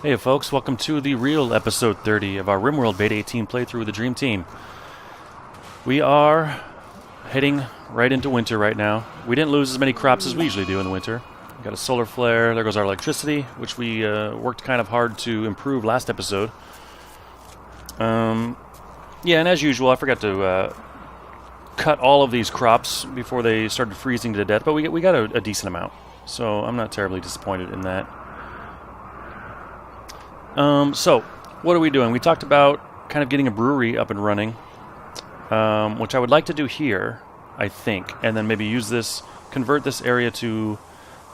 Hey folks, welcome to the real episode 30 of our Rimworld Beta 18 playthrough with the Dream Team. We are heading right into winter right now. We didn't lose as many crops as we usually do in the winter. We got a solar flare, there goes our electricity, which we worked kind of hard to improve last episode. Yeah, and as usual, I forgot to cut all of these crops before they started freezing to death, but we got a decent amount, so I'm not terribly disappointed in that. So, what are we doing? We talked about kind of getting a brewery up and running, which I would like to do here, I think, and then maybe use this, convert this area to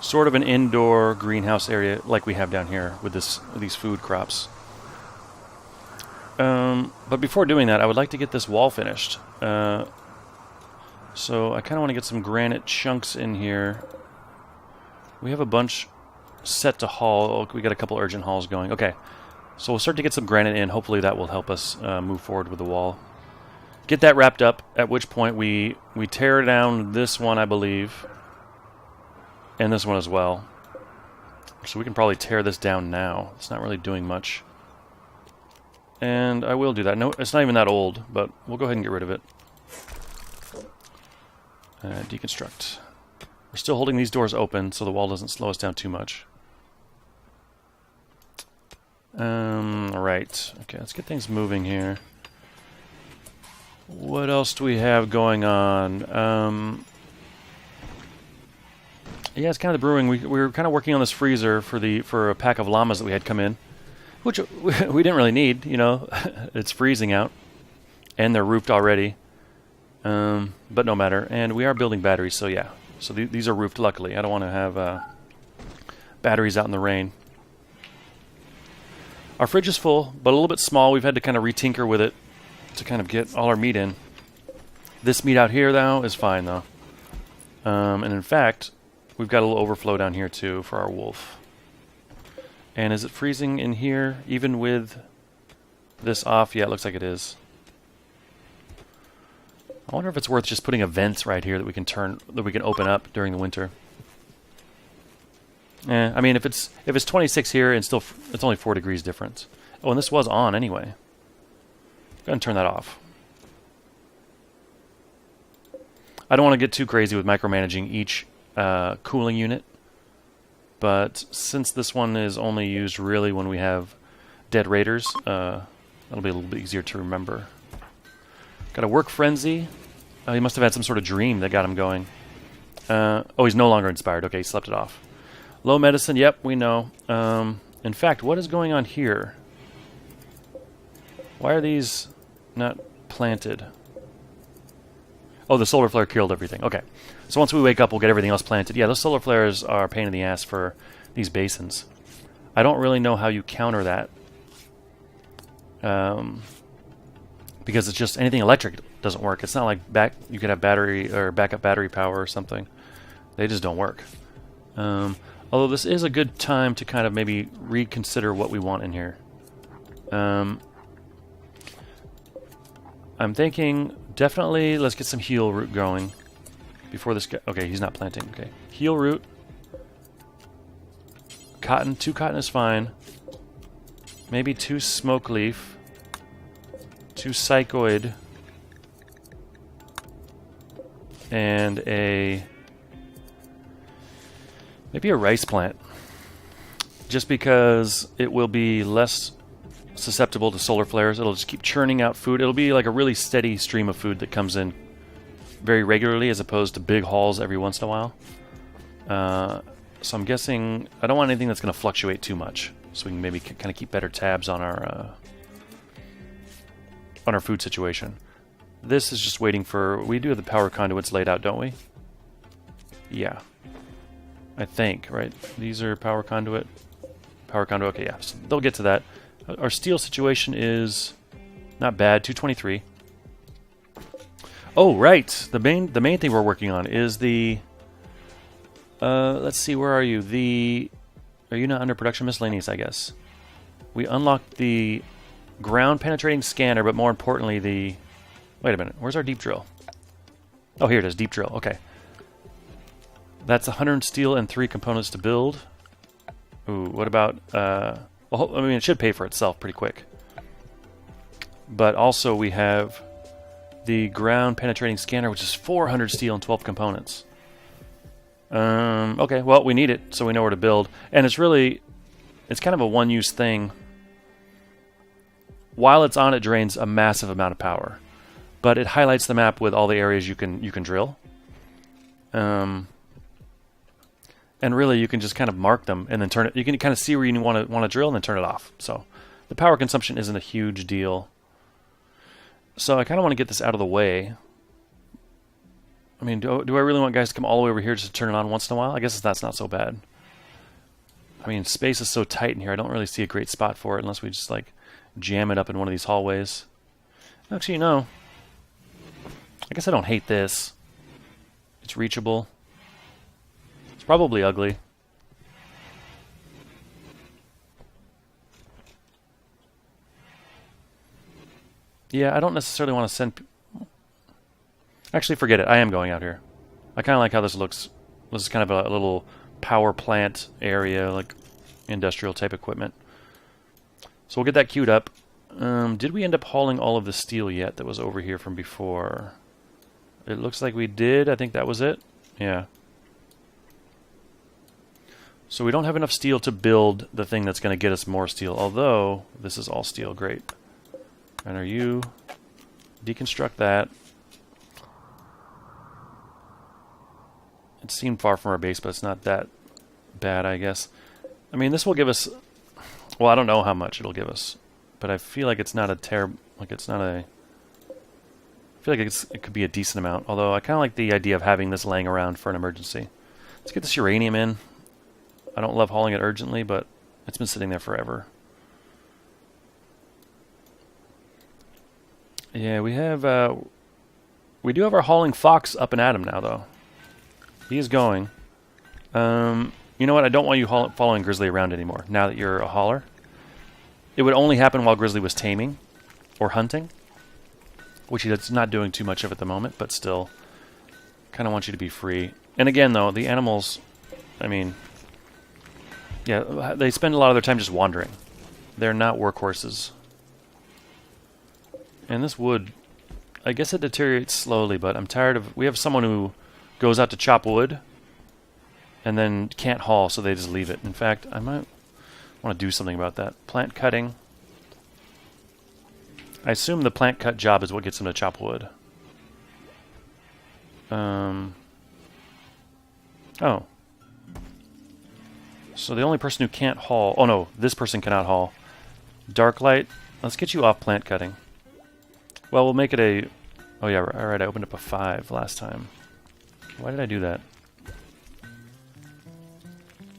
sort of an indoor greenhouse area like we have down here with these food crops. But before doing that, I would like to get this wall finished. So I kind of want to get some granite chunks in here. We have a bunch set to haul. We got a couple urgent hauls going. Okay, so we'll start to get some granite in. Hopefully that will help us move forward with the wall. Get that wrapped up, at which point we tear down this one, I believe, and this one as well. So we can probably tear this down now. It's not really doing much. And I will do that. No, it's not even that old, but we'll go ahead and get rid of it. Deconstruct. We're still holding these doors open so the wall doesn't slow us down too much. Right. Okay, let's get things moving here. What else do we have going on? Yeah, it's kind of the brewing. We were kind of working on this freezer for a pack of llamas that we had come in, which we didn't really need. You know, it's freezing out, and they're roofed already. But no matter. And we are building batteries, so yeah. So these are roofed. Luckily, I don't want to have batteries out in the rain. Our fridge is full, but a little bit small. We've had to kind of retinker with it to kind of get all our meat in. This meat out here, though, is fine, though. And in fact, we've got a little overflow down here, too, for our wolf. And is it freezing in here, even with this off? Yeah, it looks like it is. I wonder if it's worth just putting a vent right here that we can open up during the winter. I mean, if it's 26 here and still it's only 4 degrees difference. Oh, and this was on anyway. Go ahead and turn that off. I don't want to get too crazy with micromanaging each cooling unit, but since this one is only used really when we have dead raiders, that'll be a little bit easier to remember. Got a work frenzy. He must have had some sort of dream that got him going. Oh, he's no longer inspired. Okay, he slept it off. Low medicine, yep, we know. In fact, what is going on here? Why are these not planted? Oh, the solar flare killed everything. Okay. So once we wake up, we'll get everything else planted. Yeah, those solar flares are a pain in the ass for these basins. I don't really know how you counter that. Because it's just anything electric doesn't work. It's not like you could have battery or backup battery power or something. They just don't work. Although this is a good time to kind of maybe reconsider what we want in here. I'm thinking definitely let's get some heal root going before this guy. Okay, he's not planting. Okay, heal root. Cotton. 2 cotton is fine. Maybe 2 smoke leaf. 2 psychoid. And maybe a rice plant. Just because it will be less susceptible to solar flares. It'll just keep churning out food. It'll be like a really steady stream of food that comes in very regularly as opposed to big hauls every once in a while. So I'm guessing I don't want anything that's going to fluctuate too much. So we can maybe kind of keep better tabs on our food situation. This is just waiting for... We do have the power conduits laid out, don't we? Yeah. I think, right? These are power conduit. Power conduit, okay, yeah. So they'll get to that. Our steel situation is not bad, 223. Oh, right. The main thing we're working on is the... let's see, where are you? Are you not under production miscellaneous, I guess? We unlocked the ground penetrating scanner, but more importantly the... Wait a minute, where's our deep drill? Oh, here it is, deep drill, okay. That's 100 steel and 3 components to build. Ooh, what about Well, I mean, it should pay for itself pretty quick. But also we have the ground penetrating scanner, which is 400 steel and 12 components. Okay, well, we need it, so we know where to build. And it's kind of a one-use thing. While it's on, it drains a massive amount of power. But it highlights the map with all the areas you can drill. And really, you can just kind of mark them and then turn it. You can kind of see where you want to drill and then turn it off. So the power consumption isn't a huge deal. So I kind of want to get this out of the way. I mean, do I really want guys to come all the way over here just to turn it on once in a while? I guess that's not so bad. I mean, space is so tight in here. I don't really see a great spot for it unless we just like jam it up in one of these hallways. Actually, no. I guess I don't hate this. It's reachable. It's probably ugly. Yeah, I don't necessarily want to send... Actually, forget it. I am going out here. I kind of like how this looks. This is kind of a little power plant area, like industrial type equipment. So we'll get that queued up. Did we end up hauling all of the steel yet that was over here from before? It looks like we did. I think that was it. Yeah. So we don't have enough steel to build the thing that's going to get us more steel, although this is all steel. Great. And are you... Deconstruct that. It seemed far from our base, but it's not that bad, I guess. I mean, this will give us... Well, I don't know how much it'll give us, but I feel like it's not a terrible... Like, it's not a... I feel like it could be a decent amount, although I kind of like the idea of having this laying around for an emergency. Let's get this uranium in. I don't love hauling it urgently, but it's been sitting there forever. Yeah, we have... we do have our hauling fox up and at him now, though. He is going. You know what? I don't want you following Grizzly around anymore, now that you're a hauler. It would only happen while Grizzly was taming or hunting, which he's not doing too much of at the moment, but still kind of want you to be free. And again, though, the animals, I mean, yeah, they spend a lot of their time just wandering. They're not workhorses. And this wood, I guess it deteriorates slowly, but I'm tired of... We have someone who goes out to chop wood and then can't haul, so they just leave it. In fact, I might want to do something about that. Plant cutting. I assume the plant cut job is what gets them to chop wood. Oh. So the only person who can't haul... Oh no, this person cannot haul. Darklight. Let's get you off plant cutting. Well, we'll make it a... Oh yeah, alright, I opened up a 5 last time. Why did I do that?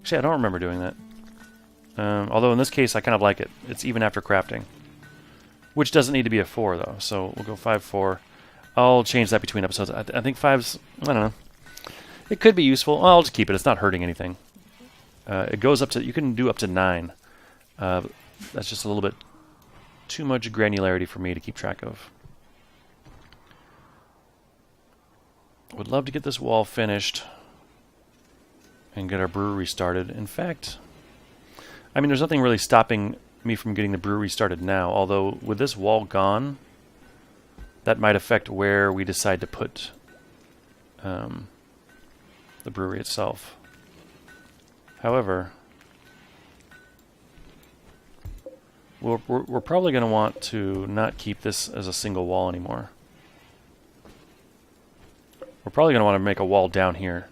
Actually, I don't remember doing that. Although in this case, I kind of like it. It's even after crafting. Which doesn't need to be a 4, though. So we'll go 5, 4. I'll change that between episodes. I think 5's... I don't know. It could be useful. Well, I'll just keep it. It's not hurting anything. It goes up to... You can do up to 9. That's just a little bit too much granularity for me to keep track of. Would love to get this wall finished and get our brewery started. In fact, I mean, there's nothing really stopping me from getting the brewery started now, although with this wall gone, that might affect where we decide to put the brewery itself. However, we're probably going to want to not keep this as a single wall anymore. We're probably going to want to make a wall down here.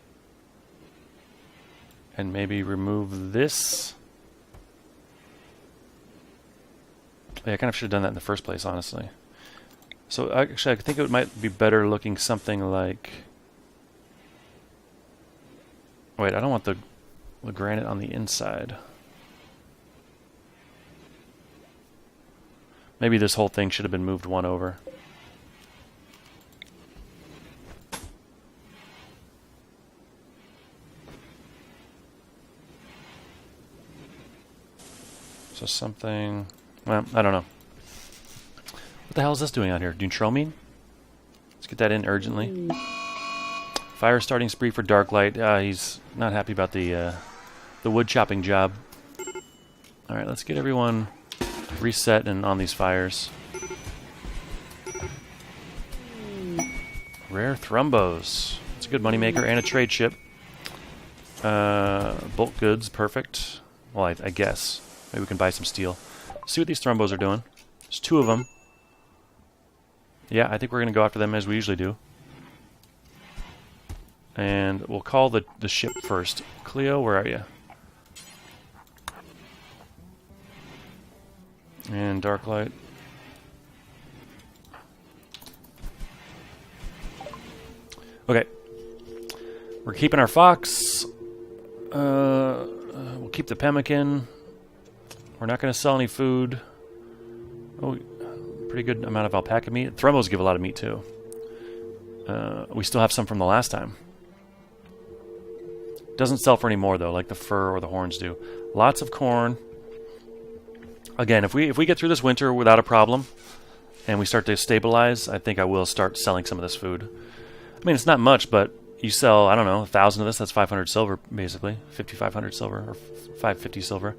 And maybe remove this. Yeah, I kind of should have done that in the first place, honestly. So actually, I think it might be better looking something like... Wait, I don't want the granite on the inside. Maybe this whole thing should have been moved 1 over. So something... Well, I don't know. What the hell is this doing out here? Neutromine? Let's get that in urgently. Fire starting spree for Darklight. He's not happy about the wood chopping job. Alright, let's get everyone reset and on these fires. Rare Thrumbos. It's a good moneymaker and a trade ship. Bulk goods, perfect. Well, I guess. Maybe we can buy some steel. See what these Thrumbos are doing. There's 2 of them. Yeah, I think we're going to go after them as we usually do. And we'll call the ship first. Cleo, where are you? And Darklight. Okay. We're keeping our fox. We'll keep the pemmican. We're not going to sell any food. Oh, pretty good amount of alpaca meat. Thrumbos give a lot of meat too. We still have some from the last time. Doesn't sell for any more though, like the fur or the horns do. Lots of corn. Again, if we get through this winter without a problem, and we start to stabilize, I think I will start selling some of this food. I mean, it's not much, but you sell, I don't know, 1,000 of this, that's 500 silver, basically. 5,500 silver, or 550 silver.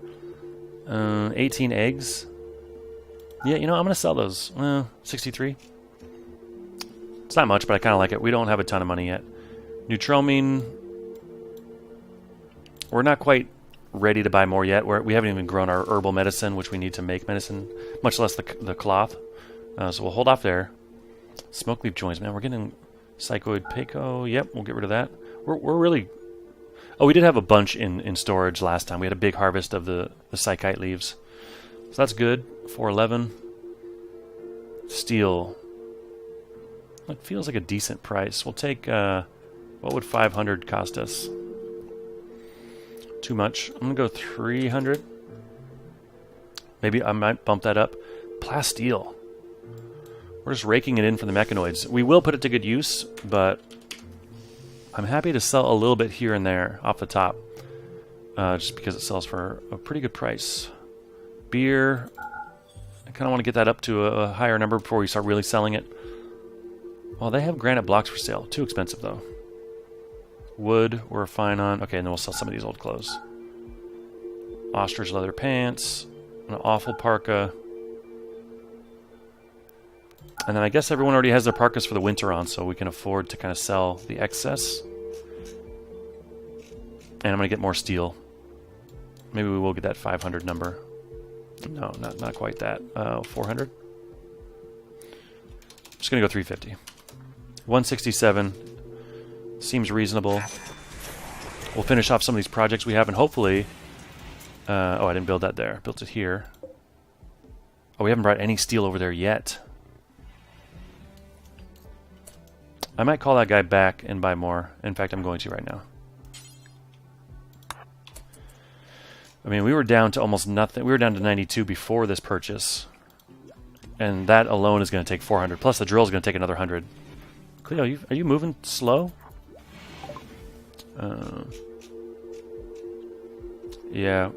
18 eggs. Yeah, you know, I'm going to sell those. 63. It's not much, but I kind of like it. We don't have a ton of money yet. Neutromine. We're not quite ready to buy more yet. We haven't even grown our herbal medicine, which we need to make medicine, much less the cloth. So we'll hold off there. Smoke leaf joints, man. We're getting psychoid pico. Yep, we'll get rid of that. We're really... Oh, we did have a bunch in storage last time. We had a big harvest of the psychite leaves. So that's good. 411. Steel. It feels like a decent price. We'll take... what would 500 cost us? Too much. I'm going to go 300. Maybe I might bump that up. Plasteel. We're just raking it in for the mechanoids. We will put it to good use, but I'm happy to sell a little bit here and there off the top. Just because it sells for a pretty good price. Beer. I kind of want to get that up to a higher number before we start really selling it. Well, they have granite blocks for sale. Too expensive, though. Wood, we're fine on. Okay, and then we'll sell some of these old clothes. Ostrich leather pants. An awful parka. And then I guess everyone already has their parkas for the winter on, so we can afford to kind of sell the excess. And I'm going to get more steel. Maybe we will get that 500 number. No, not quite that. 400? Just going to go 350. 167. Seems reasonable. We'll finish off some of these projects we have, and hopefully... oh, I didn't build that there. Built it here. Oh, we haven't brought any steel over there yet. I might call that guy back and buy more. In fact, I'm going to right now. I mean, we were down to almost nothing. We were down to 92 before this purchase. And that alone is going to take 400. Plus the drill is going to take another 100. Cleo, are you moving slow? Yeah.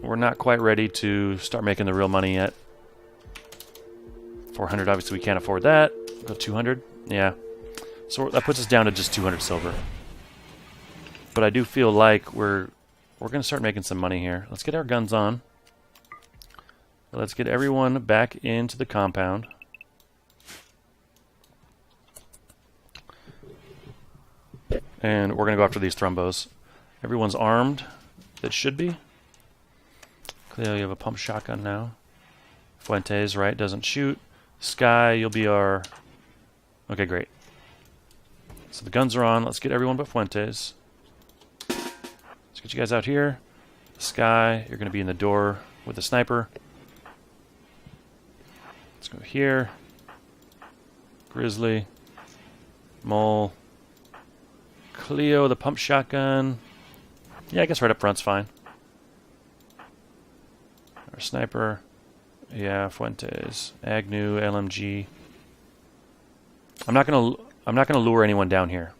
We're not quite ready to start making the real money yet. 400, obviously we can't afford that. Go 200. Yeah. So that puts us down to just 200 silver. But I do feel like we're going to start making some money here. Let's get our guns on. Let's get everyone back into the compound. And we're going to go after these Thrumbos. Everyone's armed. That should be. Cleo, you have a pump shotgun now. Fuentes, right, doesn't shoot. Sky, you'll be our... Okay, great. So the guns are on. Let's get everyone but Fuentes. Let's get you guys out here. Sky, you're going to be in the door with the sniper. Let's go here. Grizzly. Mole. Cleo, the pump shotgun. Yeah, I guess right up front's fine. Our sniper. Yeah, Fuentes. Agnew, LMG. I'm not gonna lure anyone down here.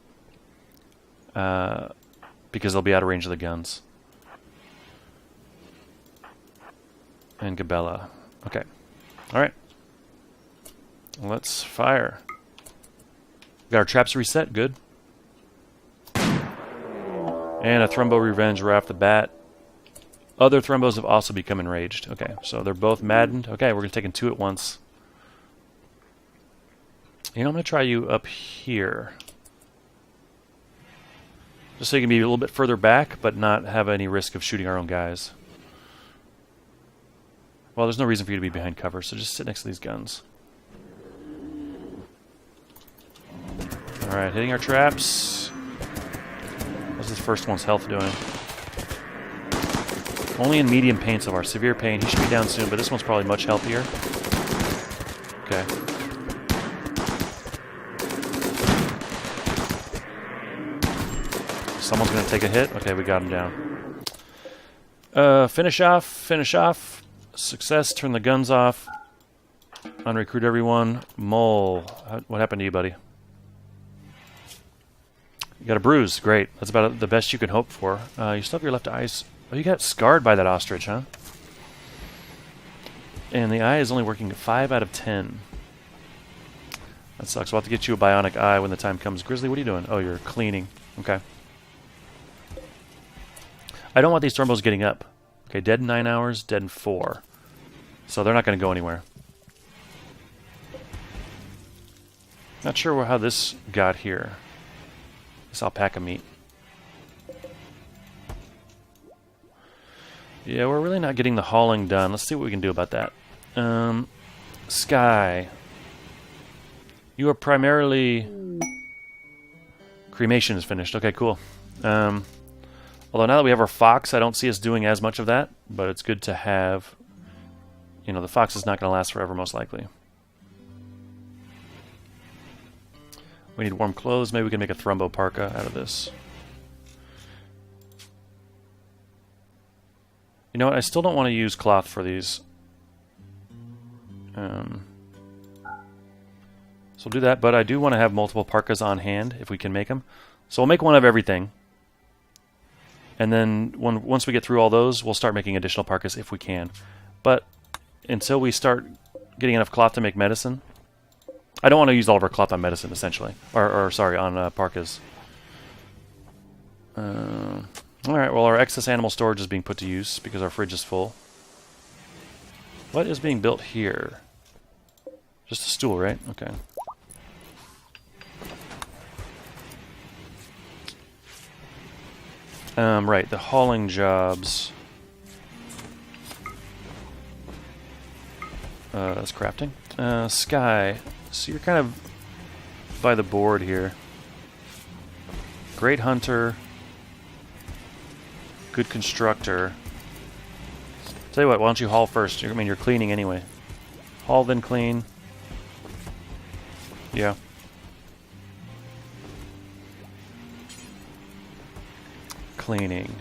Because they'll be out of range of the guns. And Gabella. Okay. Alright. Let's fire. Got our traps reset, good. And a Thrumbo Revenge right off the bat. Other Thrumbos have also become enraged. Okay, so they're both maddened. Okay, we're going to take in 2 at once. You know, I'm going to try you up here. Just so you can be a little bit further back, but not have any risk of shooting our own guys. Well, there's no reason for you to be behind cover, so just sit next to these guns. Alright, hitting our traps. How's this first one's health doing? Only in medium pain so far. Severe pain. He should be down soon, but this one's probably much healthier. Okay. Someone's going to take a hit. Okay, we got him down. Finish off. Finish off. Success. Turn the guns off. Unrecruit everyone. Mole. What happened to you, buddy? You got a bruise. Great. That's about the best you can hope for. You still have your left eyes. Oh, you got scarred by that ostrich, huh? And the eye is only working at 5 out of 10. That sucks. We'll have to get you a bionic eye when the time comes. Grizzly, what are you doing? Oh, you're cleaning. Okay. I don't want these Thrumbos getting up. Okay, dead in 9 hours, dead in 4. So they're not going to go anywhere. Not sure how this got here. This alpaca meat. Yeah, we're really not getting the hauling done. Let's see what we can do about that. Sky. You are primarily... Cremation is finished. Okay, cool. Although now that we have our fox, I don't see us doing as much of that, but it's good to have... You know, the fox is not going to last forever, most likely. We need warm clothes. Maybe we can make a Thrumbo parka out of this. You know what? I still don't want to use cloth for these. So we'll do that, but I do want to have multiple parkas on hand if we can make them. So we'll make one of everything. And then once we get through all those, we'll start making additional parkas if we can. But until we start getting enough cloth to make medicine, I don't want to use all of our cloth on medicine, essentially. Or sorry, on parkas. Alright, well our excess animal storage is being put to use because our fridge is full. What is being built here? Just a stool, right? Okay. Right, the hauling jobs. That's crafting. Sky. So you're kind of by the board here. Great hunter. Good constructor. Tell you what, why don't you haul first? I mean, you're cleaning anyway. Haul, then clean. Yeah. Cleaning.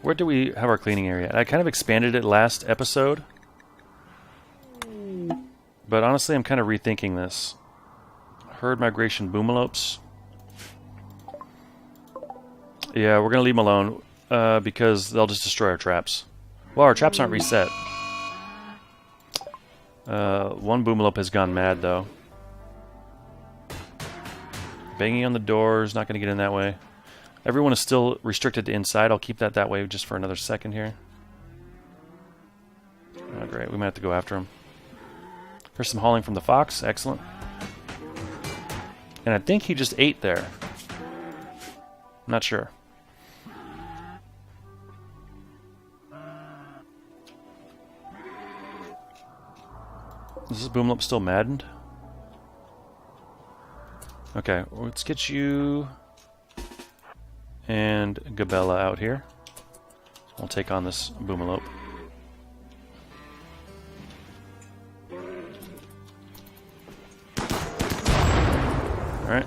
Where do we have our cleaning area? I kind of expanded it last episode. But honestly, I'm kind of rethinking this. Herd migration boomalopes. Yeah, we're going to leave them alone because they'll just destroy our traps. Well, our traps aren't reset. One boomalope has gone mad, though. Banging on the doors, not going to get in that way. Everyone is still restricted to inside. I'll keep that way just for another second here. Oh, great. We might have to go after him. Here's some hauling from the fox. Excellent. And I think he just ate there. I'm not sure. Is this boomalope still maddened? Okay, let's get you and Gabella out here. We'll take on this boomalope. Alright.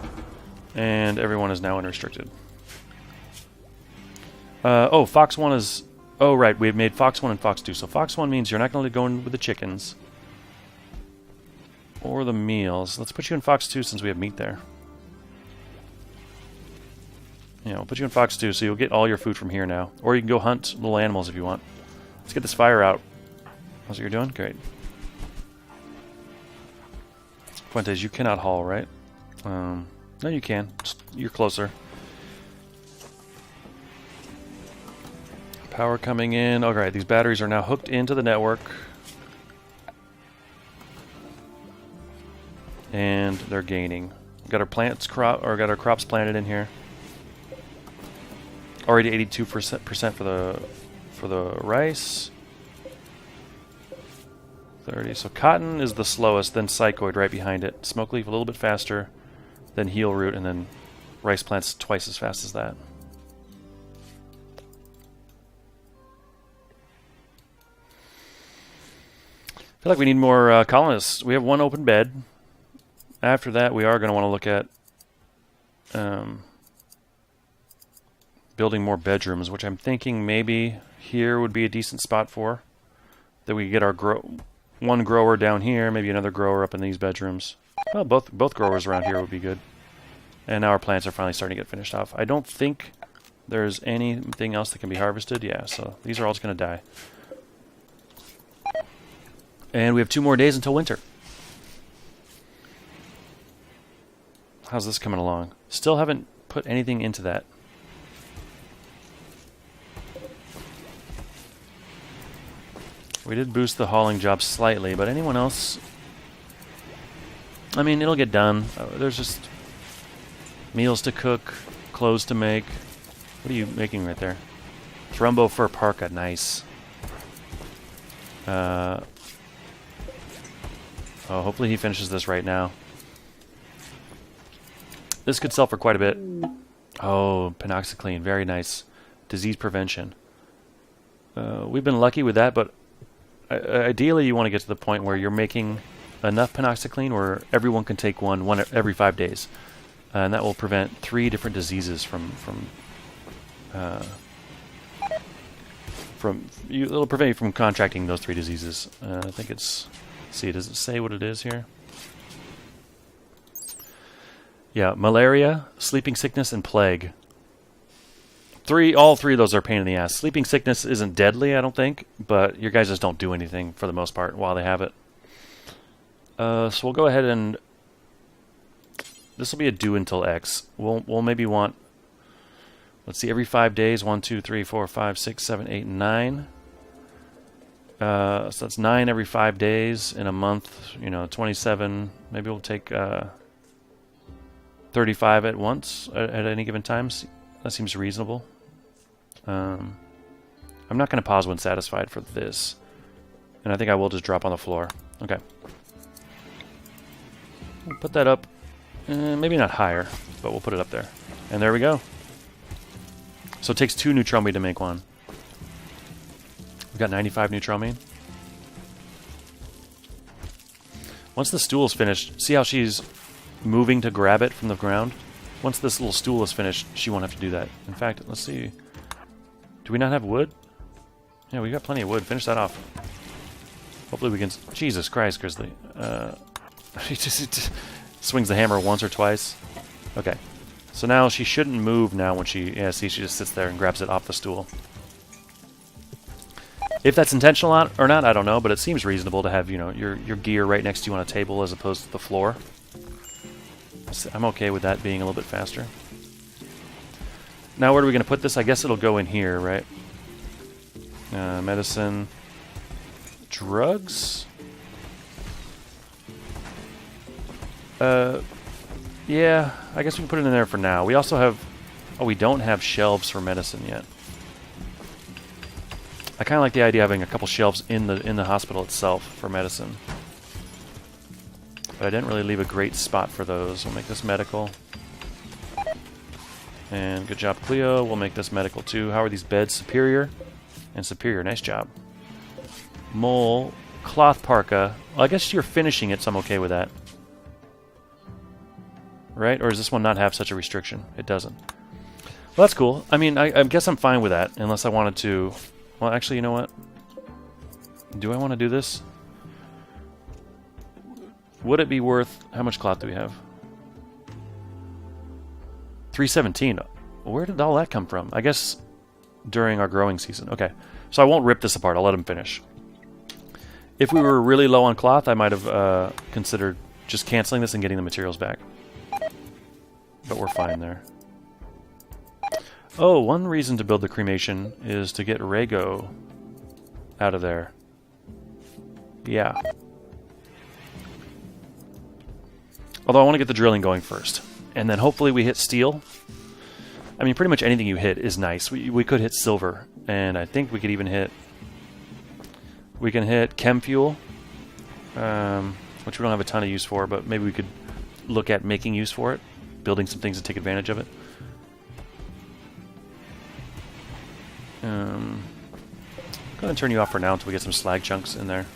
And everyone is now unrestricted. Oh, Fox 1 is... Oh, right. We've made Fox 1 and Fox 2. So Fox 1 means you're not going to go in with the chickens. Or the meals. Let's put you in Fox 2 since we have meat there. Yeah, we'll put you in Fox 2 so you'll get all your food from here now. Or you can go hunt little animals if you want. Let's get this fire out. That's what you're doing? Great. Fuentes, you cannot haul, right? No, you can. You're closer. Power coming in. Alright, these batteries are now hooked into the network. And they're gaining. Got our got our crops planted in here. Already 82% for the rice. 30. So cotton is the slowest, then psychoid right behind it. Smoke leaf a little bit faster, then heel root, and then rice plants twice as fast as that. I feel like we need more colonists. We have one open bed. After that, we are going to want to look at building more bedrooms, which I'm thinking maybe here would be a decent spot for. That we could get our one grower down here, maybe another grower up in these bedrooms. Well, both growers around here would be good. And now our plants are finally starting to get finished off. I don't think there's anything else that can be harvested. Yeah, so these are all just going to die. And we have 2 more days until winter. How's this coming along? Still haven't put anything into that. We did boost the hauling job slightly, but anyone else? I mean, it'll get done. There's just meals to cook, clothes to make. What are you making right there? Thrumbo fur parka, nice. Oh, hopefully he finishes this right now. This could sell for quite a bit. Oh, penoxycline, very nice. Disease prevention. We've been lucky with that, but ideally you want to get to the point where you're making enough penoxycline where everyone can take one every 5 days. And that will prevent 3 different diseases it'll prevent you from contracting those 3 diseases. I think it's... Let's see, does it say what it is here? Yeah, malaria, sleeping sickness, and plague. All three of those are a pain in the ass. Sleeping sickness isn't deadly, I don't think, but your guys just don't do anything for the most part while they have it. So we'll go ahead and... This will be a do until X. We'll maybe want... Let's see, every 5 days, 1, 2, 3, 4, 5, 6, 7, 8, 9. So that's 9 every 5 days in a month, 27. Maybe we'll take 35 at once at any given time. That seems reasonable. I'm not going to pause when satisfied for this. And I think I will just drop on the floor. Okay. We'll put that up. Maybe not higher, but we'll put it up there. And there we go. So it takes 2 neutromine to make one. We've got 95 neutromine. Once the stool is finished, see how she's moving to grab it from the ground? Once this little stool is finished, she won't have to do that. In fact, let's see. Do we not have wood? Yeah, we got plenty of wood. Finish that off. Hopefully we can... Jesus Christ, Grizzly. He just swings the hammer once or twice. Okay. So now she shouldn't move now when she... Yeah, see, she just sits there and grabs it off the stool. If that's intentional or not, I don't know, but it seems reasonable to have, your gear right next to you on a table as opposed to the floor. I'm okay with that being a little bit faster. Now where are we going to put this? I guess it'll go in here, right? Medicine. Drugs? Yeah, I guess we can put it in there for now. We also have... Oh, we don't have shelves for medicine yet. I kind of like the idea of having a couple shelves in the hospital itself for medicine. But I didn't really leave a great spot for those. We'll make this medical. And good job, Cleo. We'll make this medical too. How are these beds? Superior and superior. Nice job. Mole. Cloth parka. Well, I guess you're finishing it, so I'm okay with that. Right? Or does this one not have such a restriction? It doesn't. Well, that's cool. I mean, I guess I'm fine with that, unless I wanted to... Well, actually, you know what? Do I want to do this? Would it be worth... How much cloth do we have? 317. Where did all that come from? I guess during our growing season. Okay. So I won't rip this apart. I'll let him finish. If we were really low on cloth, I might have considered just canceling this and getting the materials back. But we're fine there. Oh, one reason to build the cremation is to get Rego out of there. Yeah. Although I want to get the drilling going first. And then hopefully we hit steel. I mean, pretty much anything you hit is nice. We could hit silver. And I think we could even hit... We can hit chem fuel. Which we don't have a ton of use for, but maybe we could look at making use for it. Building some things to take advantage of it. Go ahead and turn you off for now until we get some slag chunks in there.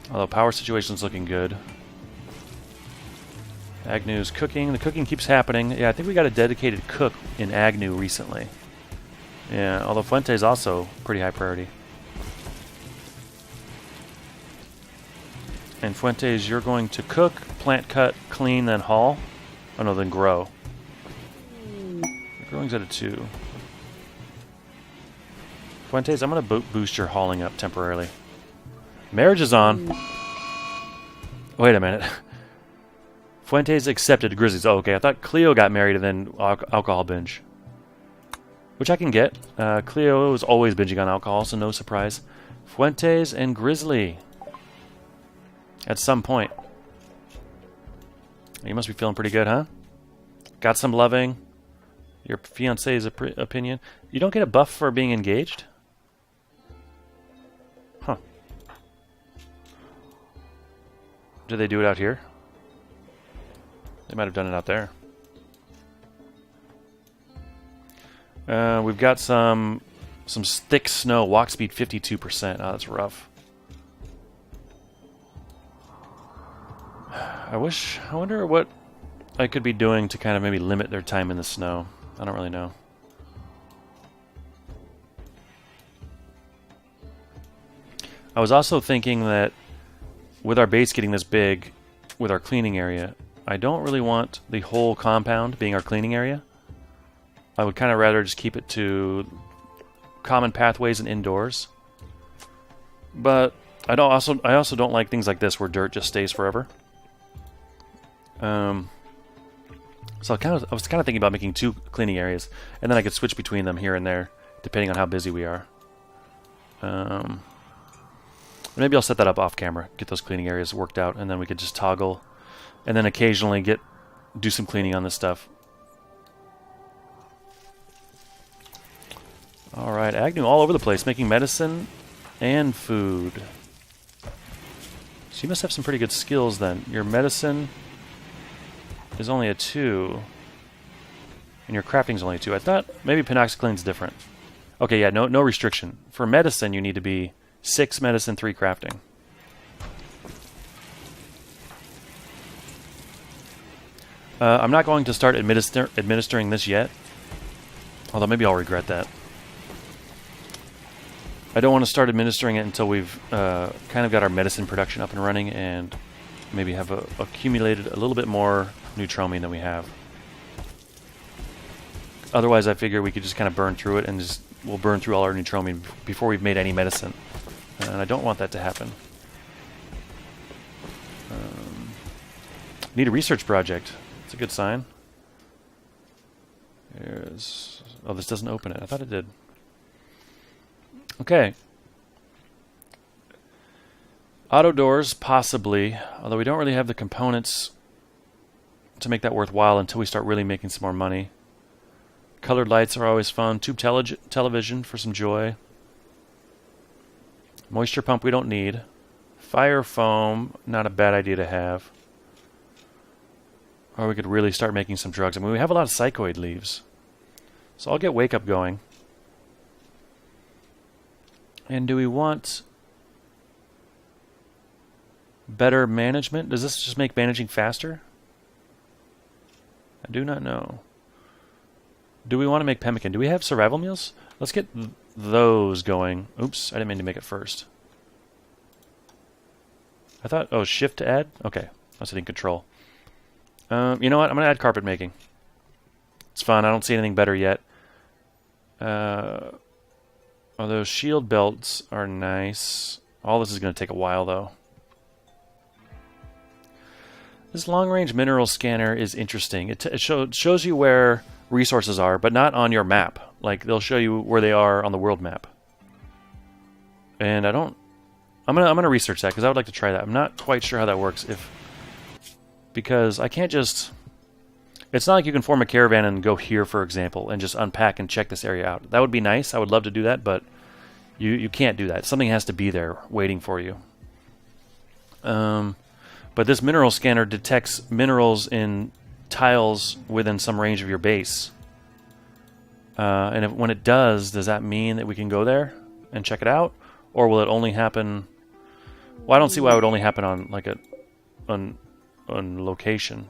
Although power situation's looking good. Agnew's cooking. The cooking keeps happening. Yeah, I think we got a dedicated cook in Agnew recently. Yeah, although Fuente's also pretty high priority. And Fuentes, you're going to cook, plant cut, clean, then haul. Oh no, then grow. Growing's at a 2. Fuentes, I'm going to boost your hauling up temporarily. Marriage is on. Wait a minute. Fuentes accepted Grizzlies. Oh, okay. I thought Cleo got married and then alcohol binge. Which I can get. Cleo is always binging on alcohol, so no surprise. Fuentes and Grizzly. At some point. You must be feeling pretty good, huh? Got some loving. Your fiance's opinion. You don't get a buff for being engaged? Huh. Did they do it out here? They might have done it out there. We've got some thick snow. Walk speed 52%. Oh, that's rough. I wonder what I could be doing to kind of maybe limit their time in the snow. I don't really know. I was also thinking that with our base getting this big, with our cleaning area, I don't really want the whole compound being our cleaning area. I would kind of rather just keep it to common pathways and indoors. But I also don't like things like this where dirt just stays forever. So I was kind of thinking about making 2 cleaning areas, and then I could switch between them here and there, depending on how busy we are. Maybe I'll set that up off camera, get those cleaning areas worked out, and then we could just toggle, and then occasionally do some cleaning on this stuff. All right, Agnew all over the place, making medicine and food. So you must have some pretty good skills then. Your medicine is only a 2, and your crafting's only a 2. I thought maybe penoxycline's different. Okay, yeah, no restriction. For medicine, you need to be 6 medicine, 3 crafting. I'm not going to start administering this yet, although maybe I'll regret that. I don't want to start administering it until we've kind of got our medicine production up and running and maybe have accumulated a little bit more neutromy than we have. Otherwise, I figure we could just kind of burn through it and we'll burn through all our neutromy before we've made any medicine. And I don't want that to happen. Need a research project. It's a good sign. Oh, this doesn't open it. I thought it did. Okay. Auto doors, possibly. Although we don't really have the components to make that worthwhile until we start really making some more money. Colored lights are always fun. Tube television for some joy. Moisture pump we don't need. Fire foam, not a bad idea to have. Or we could really start making some drugs. I mean, we have a lot of psychoid leaves. So I'll get Wake Up going. And do we want better management? Does this just make managing faster? I do not know. Do we want to make pemmican? Do we have survival meals? Let's get those going. Oops, I didn't mean to make it first. I thought, oh, shift to add? Okay, I was hitting control. You know what? I'm going to add carpet making. It's fun. I don't see anything better yet. Although shield belts are nice. All this is going to take a while, though. This long-range mineral scanner is interesting. It shows you where resources are, but not on your map. Like, they'll show you where they are on the world map. And I'm gonna research that because I would like to try that. I'm not quite sure how that works. Because I can't just. It's not like you can form a caravan and go here, for example, and just unpack and check this area out. That would be nice. I would love to do that, but you can't do that. Something has to be there waiting for you. But this mineral scanner detects minerals in tiles within some range of your base. And when it does that mean that we can go there and check it out? Or will it only happen... Well, I don't see why it would only happen on like on location.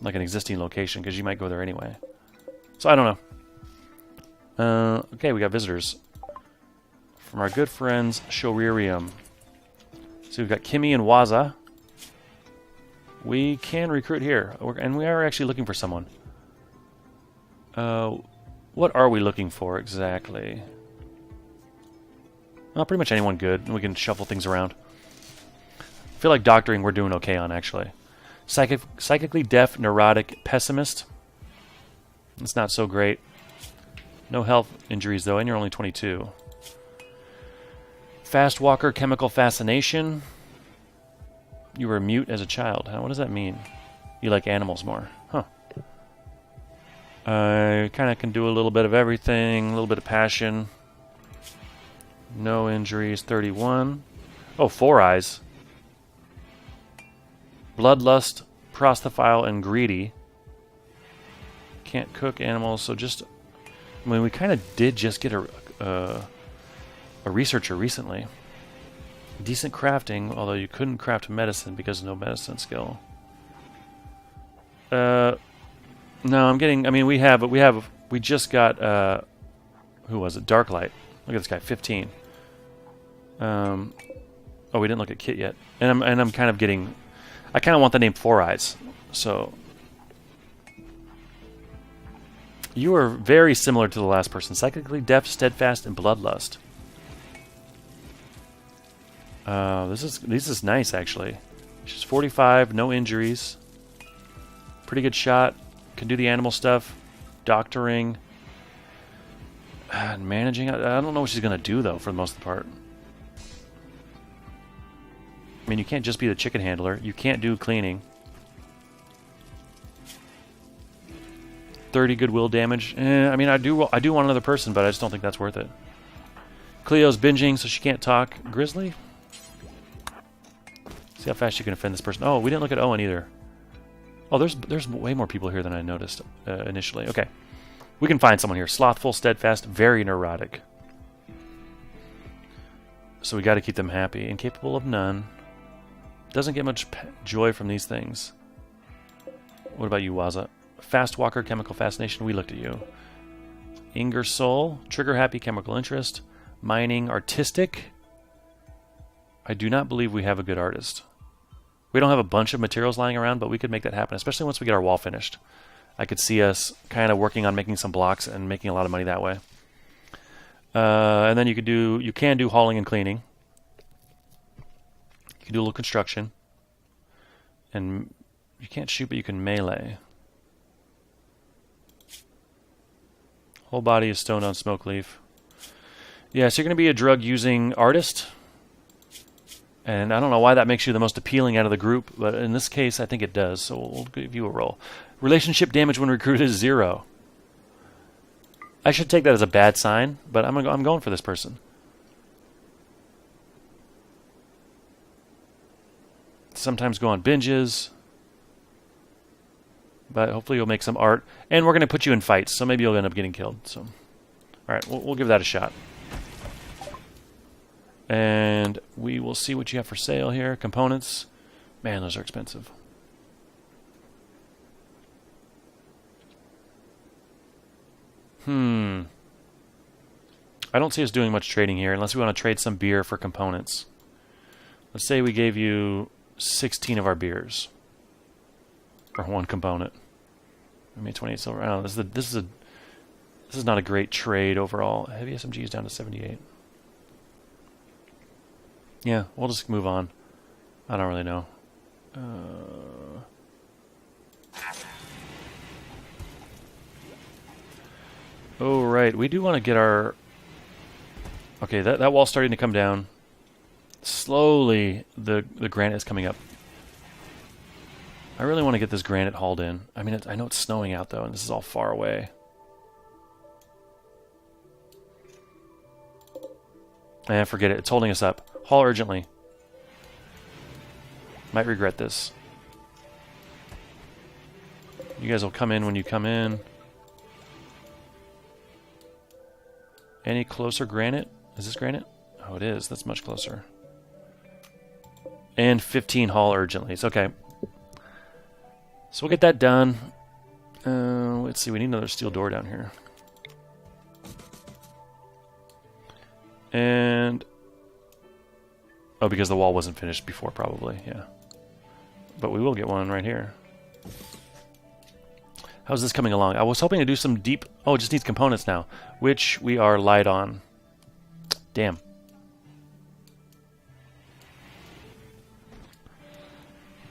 Like an existing location, because you might go there anyway. So I don't know. Okay, we got visitors. From our good friends, Shoreereum. So we've got Kimmy and Waza. We can recruit here. And we are actually looking for someone. What are we looking for exactly? Well, pretty much anyone good. We can shuffle things around. I feel like doctoring we're doing okay on, actually. Psychically deaf, neurotic, pessimist. It's not so great. No health injuries, though, and you're only 22. Fast walker, chemical fascination. You were mute as a child. What does that mean? You like animals more. Huh. I kind of can do a little bit of everything, a little bit of passion. No injuries, 31. Oh, 4 eyes. Bloodlust, prostophile, and greedy. Can't cook animals, so just... I mean, we kind of did just get a researcher recently. Decent crafting, although you couldn't craft medicine because of no medicine skill. No, I'm getting... I mean, we just got... who was it? Darklight. Look at this guy, 15. Oh, we didn't look at Kit yet. And I'm kind of getting... I kind of want the name 4 Eyes. So... You are very similar to the last person. Psychically deaf, steadfast, and bloodlust. This is nice, actually. She's 45, no injuries. Pretty good shot. Can do the animal stuff. Doctoring. And managing. I don't know what she's going to do, though, for the most part. I mean, you can't just be the chicken handler. You can't do cleaning. 30 goodwill damage. I mean, I do want another person, but I just don't think that's worth it. Cleo's binging, so she can't talk. Grizzly? See how fast you can offend this person. Oh, we didn't look at Owen either. Oh, there's way more people here than I noticed initially. Okay. We can find someone here. Slothful, steadfast, very neurotic. So we got to keep them happy. Incapable of none. Doesn't get much joy from these things. What about you, Waza? Fast walker, chemical fascination. We looked at you. Ingersoll, trigger happy, chemical interest. Mining, artistic. I do not believe we have a good artist. We don't have a bunch of materials lying around, but we could make that happen, especially once we get our wall finished. I could see us kind of working on making some blocks and making a lot of money that way. And then you can do hauling and cleaning. You can do a little construction. And you can't shoot, but you can melee. Whole body is stoned on smoke leaf. Yeah, so you're going to be a drug-using artist. And I don't know why that makes you the most appealing out of the group, but in this case, I think it does, so we'll give you a roll. Relationship damage when recruited is 0. I should take that as a bad sign, but I'm going for this person. Sometimes go on binges. But hopefully you'll make some art. And we're going to put you in fights, so maybe you'll end up getting killed. So, alright, we'll give that a shot. And we will see what you have for sale here. Components. Man, those are expensive. I don't see us doing much trading here, unless we want to trade some beer for components. Let's say we gave you 16 of our beers. For one component. I mean, 28 silver. I don't know, this is not a great trade overall. Heavy SMG is down to 78. Yeah, we'll just move on. I don't really know. Oh, right. We do want to get our... Okay, that wall's starting to come down. Slowly, the granite is coming up. I really want to get this granite hauled in. I mean, I know it's snowing out, though, and this is all far away. Forget it. It's holding us up. Haul urgently. Might regret this. You guys will come in when you come in. Any closer granite? Is this granite? Oh, it is. That's much closer. And 15 haul urgently. It's okay. So we'll get that done. Let's see. We need another steel door down here. And... Oh, because the wall wasn't finished before, probably. Yeah. But we will get one right here. How's this coming along? I was hoping to do some deep... Oh, it just needs components now. Which we are light on. Damn.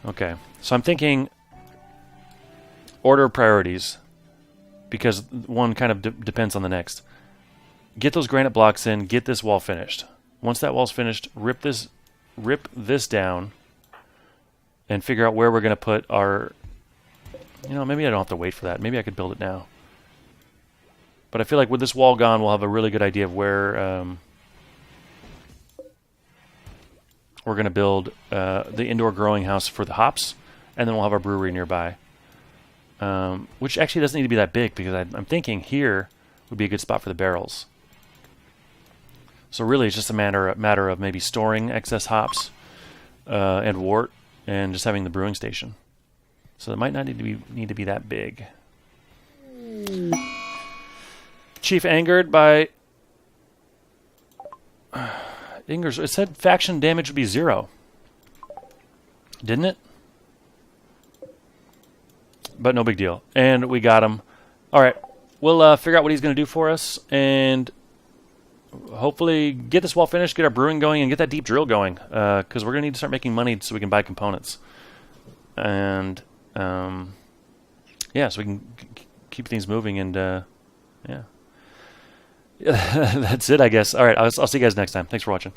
Okay. So I'm thinking... Order of priorities. Because one kind of depends on the next. Get those granite blocks in. Get this wall finished. Once that wall's finished, rip this down. And figure out where we're going to put our... You know, maybe I don't have to wait for that. Maybe I could build it now. But I feel like with this wall gone, we'll have a really good idea of where we're going to build the indoor growing house for the hops. And then we'll have our brewery nearby. Which actually doesn't need to be that big, because I'm thinking here would be a good spot for the barrels. So really it's just a matter of maybe storing excess hops and wort and just having the brewing station. So it might not need to be that big. Chief angered by... Ingers, it said faction damage would be 0. Didn't it? But no big deal. And we got him. Alright, we'll figure out what he's going to do for us, and hopefully get this wall finished, get our brewing going, and get that deep drill going. Because we're going to need to start making money so we can buy components. And... yeah, so we can keep things moving, and yeah. That's it, I guess. All right, I'll see you guys next time. Thanks for watching.